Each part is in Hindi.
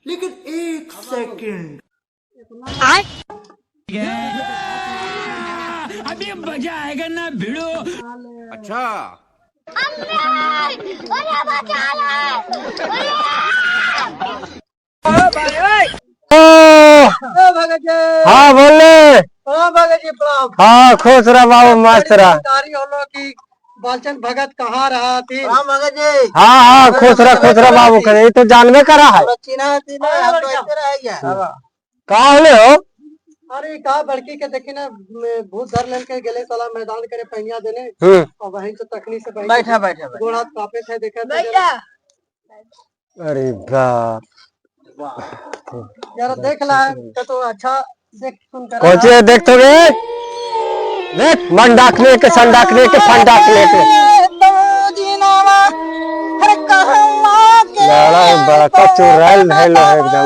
लेकिन एक सेकंड। अभी मजा आएगा ना भिड़ो। अच्छा हाँ बोले। भगत जी प्रणाम। हाँ खुश रहा बाबू मस्त रहा। की बालचंद भगत कहाँ रहा थी? भगत जी। हाँ हाँ खुश रहा बाबू करे ये तो जानबे करा है। कहाँ होले हो? अरे कहा लड़की के देखी ना भूत धर लेके गले साला मैदान करे पहिया देने और वहीं से तकनी से बैठा गोड़ हाथ कांपे थे देखा अरे बाप यार देख ला तो अच्छा देख सुन कर कोची देख तो देख मन डाकने के सन डाकने के फन डाकने के बड़ा चुड़ैल धैलो है एकदम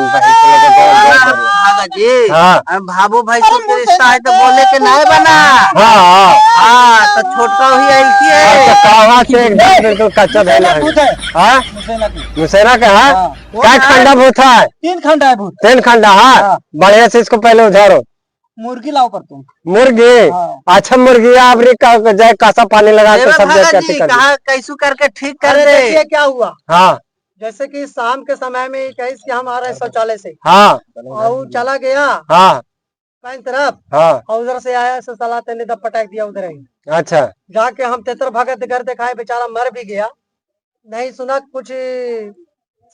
जी। हाँ भाबू भाई के रिश्ता है तो बोले के नहीं बना। हाँ हाँ तो छोटका ही ऐसी है तो कहाँ से एकदम बिल्कुल कच्चा धैलो है। हाँ मुसेना का है क्या खंडा भूत है? 3 खंडा है भूत। 3 खंडा। हाँ बढ़िया से इसको पहले उधारो। मुर्गी लाओ पर तुम मुर्गी। अच्छा मुर्गी आप जाए कासा पानी लगा के सब कहा कैसू करके ठीक कर दे। देखिए क्या हुआ। हाँ जैसे कि शाम के समय में कहीं कि हम आ रहे हैं शौचालय से हाँ और चला गया हाँ पैन तरफ हाँ और उधर से आया से साला तेने दब पटाक दिया उधर ही। अच्छा जाके हम तेतर भगत घर दिखाए बेचारा मर भी गया नहीं सुना कुछ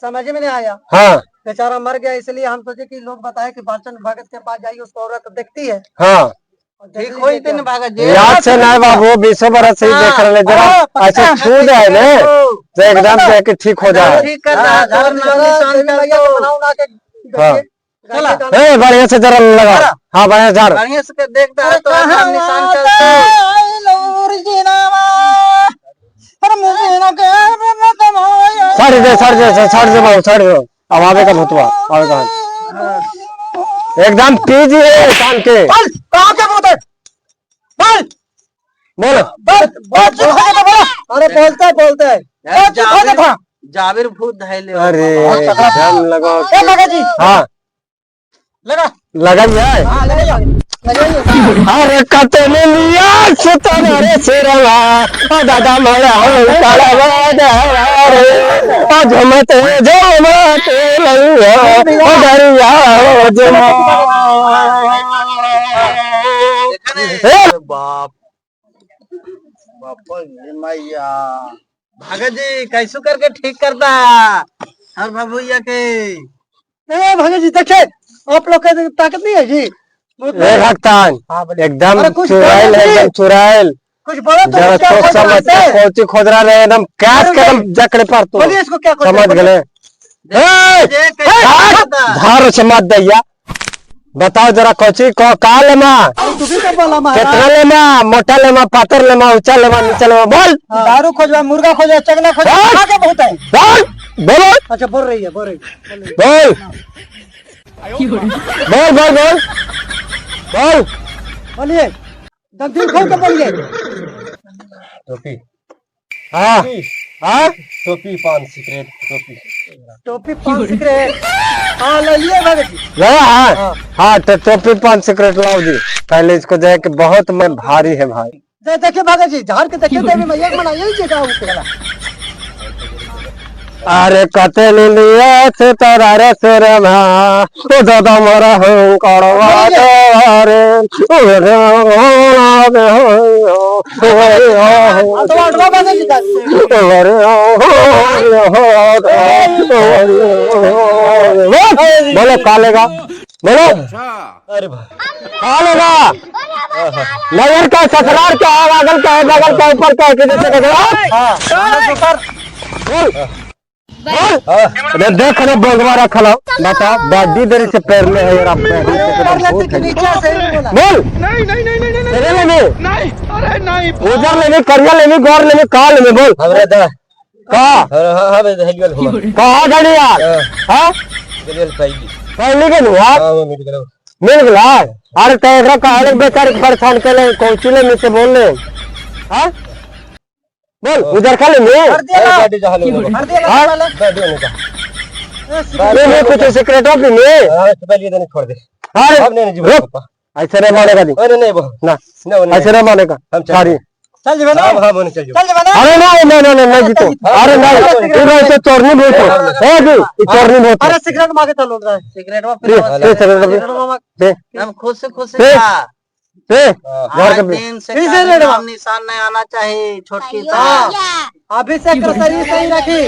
समझ में नहीं आया। हाँ बेचारा मर गया इसलिए हम सोचे कि लोग बताए कि बालचंद भगत के पास जाइए उसको औरत दिखती है। हाँ ठीक होई तेन भगत जी। याद से नहीं बाबू 20 बरस से ही देख रहे जरा ऐसे छू जाए ना तो एकदम से कि ठीक हो जाए। ठीक कर रहा है ए बढ़िया से जरा लगा। हाँ बढ़िया से बढ़िया से देखता है तो निशान चलता सर दे बाबू सर दे। अब आवे का भूतवा आवे का एकदम कीजिए कान के। कहाँ के भूत है? बोल अरे बोलते है जाबिर भूत धैले। अरे दम लगाओ जी। हाँ लगाइए। अरे कतने लिया सुतन रे सिरवा दादा मरा हो काला रे झमते लइया दरिया हो जमा। बाप मैया भगत जी कैसू करके ठीक करता हर भभुइया के। भगत जी देखिए आप लोग के ताकत नहीं है जी। भक्तान एकदम चुड़ैल एकदम चुड़ैल कुछ बोलो तो जरा सोच समझ कोची खोद रहा है एकदम कैस कदम जकड़े पर तो इसको क्या समझ गए। धार से मत दैया बताओ जरा कोची को का लेमा कितना लेमा मोटा लेमा पातर लेमा ऊंचा लेमा नीचा लेमा बोल। दारू खोजवा मुर्गा खोजवा चगला खोजवा आगे बहुत है। बोलो अच्छा बोल रही है बोल बोल बोल बोल बोल बोलिए दम दिल खोल के बोलिए। टोपी हाँ हाँ टोपी पान सिगरेट टोपी पान सिगरेट हाँ लाइए भगत जी। लगा हाँ हाँ तो टोपी पान सिगरेट लाओ जी पहले इसको जाए कि बहुत में भारी है भाई। देखिए भगत जी झाड़ के देखिए देवी मैया के मनाइए जगह। अरे कते लिया से तारा रे शरमा ओ दादा मरा हो कड़वा रे बोलो का लेगा बोलो। अरे का लेगा नगर का ससुराल का अगल का बगल का ऊपर का देख रहे बोलवा रखा लो बता बड़ी देरी से पैर में है यार। बोल नहीं उधर लेने करिया लेने गौर लेने का लेने बोल कहा गाड़ी यार। हाँ पहले के यार मिल गया। अरे तो कहा बेचारे परेशान कर ले कौचुले में से बोल ले। हाँ बोल उधर खा लेंगे नहीं कुछ सिक्रेट भी नहीं। पहले देने छोड़ दे। अरे अब नहीं जीवन रुक, ऐसे नहीं मानेगा नहीं। अरे नहीं वो ना नहीं ऐसे नहीं मानेगा। सॉरी चल जीवन हां बोने चल चल जवाना अरे नहीं जीतो। अरे नहीं तू तो चोरनी बहुत हो। ए जी चोरनी बहुत। अरे सिगरेट मांगे तो लोग रहा सिगरेट वो सिगरेट मामा हम खुद से दे। खा घर आज के दिन से फिर से का ले लो। नाम निशान नहीं आना चाहिए छोटकी का। अभी से शरीर सही रखी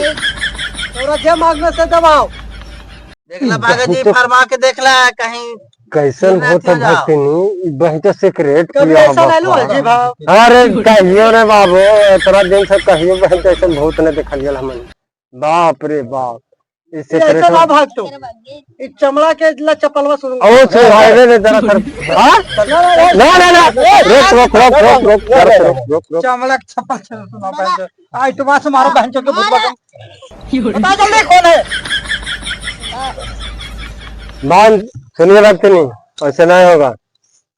थोड़ा जे मांगने से दबाओ। देख ला बागा जी फरमा के देख ला कहीं कैसन हो तो भक्ति नहीं वही तो सिक्रेट कभी पिया ऐसा ले लो बाबा। जी भाव अरे कहियो रे बाबू इतना दिन से कहियो बहन तो ऐसा भूत ने देखल गेल हमन। बाप रे बाप इस सिक्रेट ऐसा ना भाग तो इस चमड़ा के ला चपलवा सुन ओ सुहाइवे ने जरा सर हां ना रोक चमड़ा के चपल सुना बहन आई तो बात मारो बहन के भूत बता जल्दी कौन है। मान सुनिए लगते नहीं ऐसे नहीं होगा।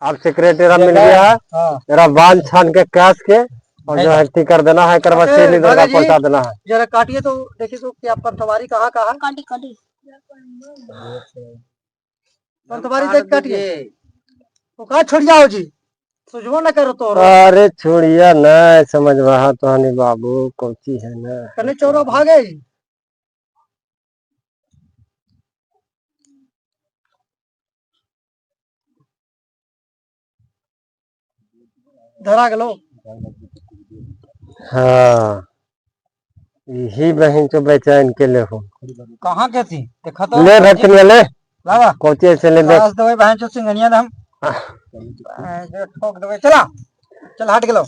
आप सिक्रेट तेरा मिल गया है तेरा बांध छान के कैस के और जो हट्टी कर देना है कर बच्चे लीडर का पहुंचा देना है। जरा काटिए तो देखिए तो कि आप पंतवारी कहाँ कहाँ काटी काटी पंतवारी देख काटिए तो कहाँ छोड़ जाओ जी सुझो न करो तो अरे छोड़िया न समझ रहा तो हनी बाबू कोची है न कने चोरो भागे जी। धरा गलो हाँ यही बहन जो बेचैन के ले हो कहाँ के थी देखा तो ले भक्तिया ले लावा कोची से ले देख आज दवाई बहन चो सिंगनिया हम जो ठोक दवाई चला चल हट गलो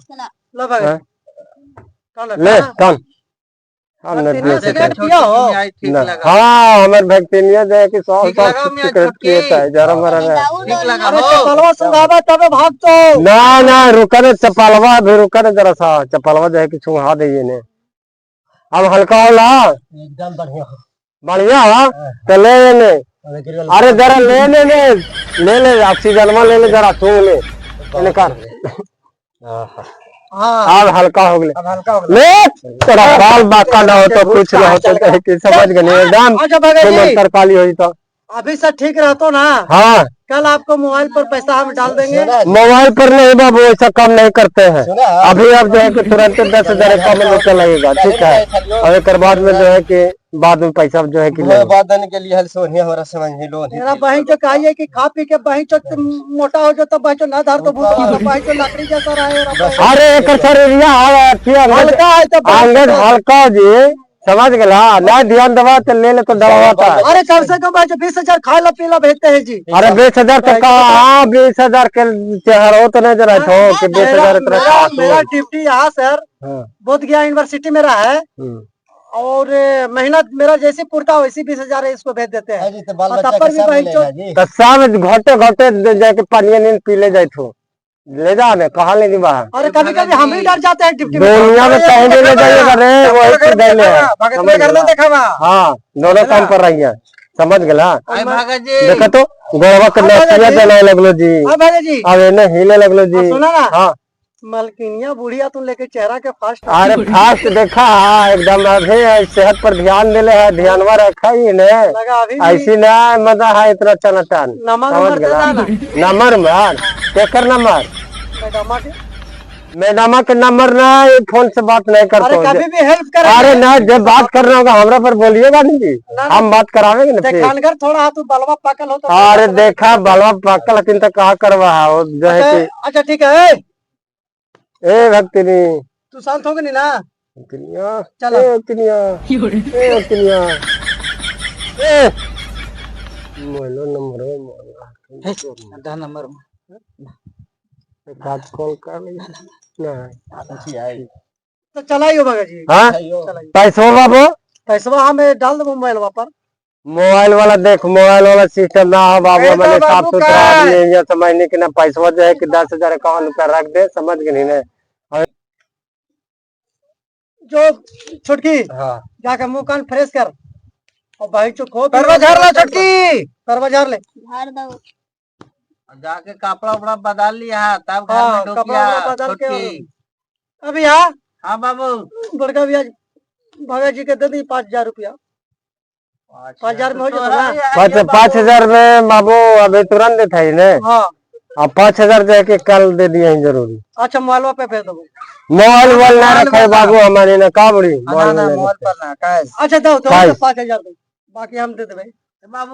लो भागे हाँ? कौन ले कौन हमने हमने दिया दिया सिगरेट सिक्रेट पिया हो ठीक ना लगा हाँ हमारे भक्तिनिया जो है कि सौ ठीक सौ लगा मियां सिक्रेट छुटकी। पिए है जरा मरा है। ठीक लगा अरे हो चपलवा सुंघावा तबे भाग तो ना रुका ने चपलवा भी रुका ने जरा सा चपलवा जो है कि छुहा दे ने अब हल्का होला एकदम बढ़िया बढ़िया तो ले ने अरे जरा ले ऑक्सीजन ले ले जरा सूंघ ले निकाल हाँ अब हल्का हो गए अब हल्का हो गया ले तेरा बाल बाका ना हो तो कुछ ना हो तो कि समझ गए नहीं एकदम अच्छा भगत जी मंत्र काली हुई तो अभी से ठीक रहतो ना हाँ कल आपको मोबाइल पर पैसा हम डाल देंगे मोबाइल पर नहीं बाबू ऐसा काम नहीं करते हैं अभी अब जो है कि तुरंत 10,000 अकाउंट में रुपया लगेगा ठीक है और एक बाद में जो है कि बाद में पैसा जो है कि वो बात देने के लिए हल सोनिया हमारा समझ ही लो मेरा बहन जो कहिए कि खा पी के बहन जो मोटा हो जो तो बहन जो ना धर तो भूत बहन जो लकड़ी जैसा रहे अरे एक शरीरिया हल्का है तो अंगद हल्का जी समझ गया ना ध्यान दवा तो ले ले तो दबाता है। अरे कम से कम बहन जो 20,000 खाला पीला भेजते हैं जी अरे 20,000 तक का हाँ 20,000 के चेहरा तो नहीं जरा हो कि 20,000 मेरा ड्यूटी यहाँ सर बोध गया यूनिवर्सिटी में रहा है और मेहनत मेरा जैसी पुरता वैसी 20,000 इसको भेज देते हैं और तब पर भी बहन जो तो सब घोटे घोटे जाके पानी नींद पी ले जाए थो ले जा ने कहा ले बाहर अरे कभी कभी हम भी डर जाते हैं ड्यूटी में दुनिया में कहीं भी ले जाइएगा रे वही से गए हाँ दोनों काम कर रही है समझ गया आई भागा जी देखो तो गोड़वा के नसिया देने लगलो जी हाँ भाई जी अब इन्हें हिले लगलो जी सुना ना हाँ मलकिनिया बुढ़िया तुम लेके चेहरा के फास्ट अरे फास्ट देखा एकदम अभी सेहत पर ध्यान दिले है ध्यानवा रखा ही ने लगा अभी ऐसी ना मजा है इतना टनाटन नमक समझ नंबर दे गया देना नंबर मार केकर नंबर मैडमा के मैडम के नंबर ना ये फोन से बात नहीं अरे करते कभी भी हेल्प कर अरे ना जब बात करना होगा हमरा पर बोलिएगा नहीं जी हम बात करावेंगे ना फिर खानगर थोड़ा तू बलवा पाकल हो तो अरे देखा बलवा पाकल लेकिन तो कहा करवा है वो जो है कि अच्छा ठीक है ए भक्तिनी तू शांत होगी नहीं ना भक्तिनिया चलो। ए भक्तिनिया ए भक्तिनिया ए मोलो नंबर आधा नंबर बात कॉल कर लिया नहीं तो चलाइयो भगत जी हाँ पैसा बाबू पैसा हमें डाल दो मोबाइल पर मोबाइल वाला देख मोबाइल वाला सिस्टम ना हो बाबू ए, मैंने तो साफ बाबू सुथरा का है? आदमी है ये समझने की ना पैसा जो है कि 10,000 अकाउंट रुपया रख दे समझ गए नहीं जो छुटकी हाँ जाकर मुंह कान फ्रेश कर और भाई चो खो करवा झाड़ ला छुटकी करवा झाड़ ले झाड़ दो जाके कपड़ा उपड़ा बदल लिया तब घर हाँ, में कपड़ा ढुकिया उपड़ा बदल के छुटकी अभी हाँ हाँ बाबू बड़का भैया भगत जी के दे दी 5,000 रुपया 5,000 में हो जाएगा। 5,000 में बाबू अभी तुरंत था ही ने। हाँ अब 5,000 जाके कल दे दिए हैं जरूरी। अच्छा मोबाइल पे भेज दो। मोबाइल वोबाइल ना रखे बाबू हमारे ना का बड़ी मोबाइल पर ना कैश। अच्छा दो तो कैश। 5,000 दो, बाकी हम दे देबे। बाबू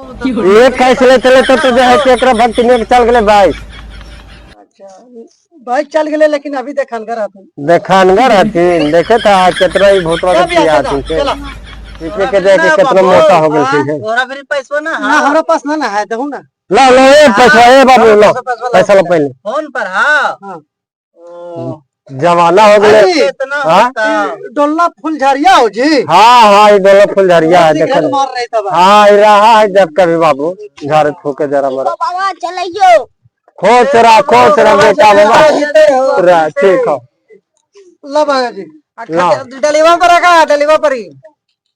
ये कैसे ले चले तो जो है कि एकरा भक्ति में चल गए बाइक। अच्छा बाइक चल गए लेकिन अभी देखन कर आते देखनगर हथिन देखे था कितना ही भूतवा के किया हथिन के चला पीछे के देखे कितना मोटा हो गए थे। तोरा फिर पैसा ना ना हमरा पास ना है देखो ना। लो लो ये पैसा ए बाबू लो पैसा लो पहले फोन पर हाँ हाँ जमाना हो गए। कितना हाँ? होता डोला फुलझरिया हो जी। हाँ हाँ ये दोनों फुलझरिया है सिगरेट देखो। मार रहे तब। हाँ ये रहा है जब कभी बाबू झाड़ फूके जरा मरा बाबा चलियो खोच रहा बेटा बाबा ठीक हो ला बाबा जी ला डलीवा पर रखा डलीवा पर ही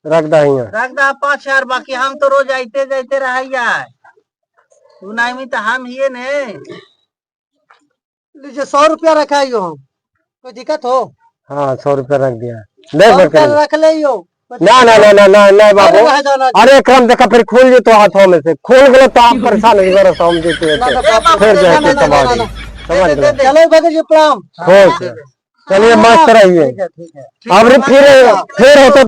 रख दही रख दा 5,000 बाकी हम तो रोज आते जाते रहिया तू नहीं में तो हम ही ने लीजिए 100 रुपया रखा है यो हम कोई दिक्कत हो। हाँ 100 रुपया रख दिया 100 दे रुपया कर रख ले यो। ना ना ना ना ना ना बाबू रह जाना अरे क्रम देखा फिर खुल जो तो हाथों में से खुल गए तो आप परेशान हो गए हम देते फिर जाके समाज समझ गए चलो भगत जी प्रणाम। खोच चलिए मस्त रहिए ठीक है अब फिर होते